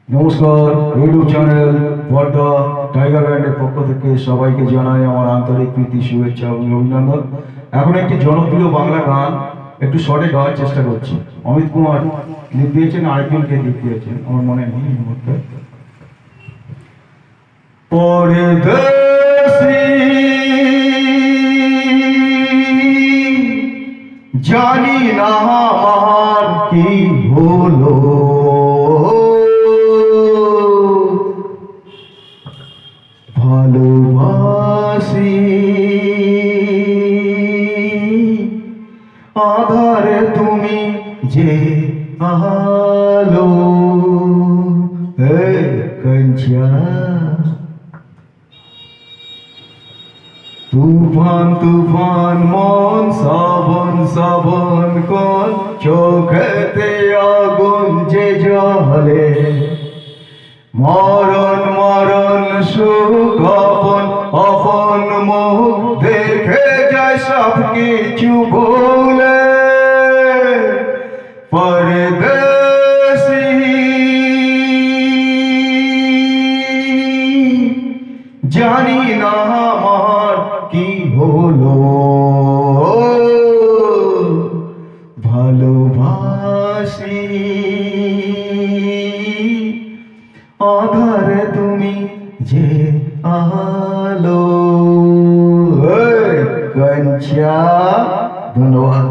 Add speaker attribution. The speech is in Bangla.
Speaker 1: নমস্কার, ইউটিউব চ্যানেল পর্দা টাইগার ব্যান্ডের পক্ষ থেকে সবাইকে জানাই আমার আন্তরিক প্রীতি, শুভেচ্ছা এবং অভিনন্দন। এখন একটি জনপ্রিয় বাংলা গান একটু শর্টে গাওয়ার চেষ্টা করছি। অমিত কুমার লিখ দিয়েছেন, আরেকজনকে লিখ দিয়েছেন, আমার মনে নেই এই মুহূর্তে। পরদেশী জানি না আমার কি হলো, ভালোবাসি আধারে তুমি যে আলো, হে কঞ্চা তুফান তুফান মন শ্রাবণ শ্রাবণ কোন চোখেতে আগুন যে জ্বলে, মরণ মরণ সুখ আপন আপন মুখ দেখে যায় সব কিছু ভুলে। পরদেশী জানি না আমার কি হলো, ভালোবাসি আধারে তুমি যে আলো, কঞ্চা। ধন্যবাদ।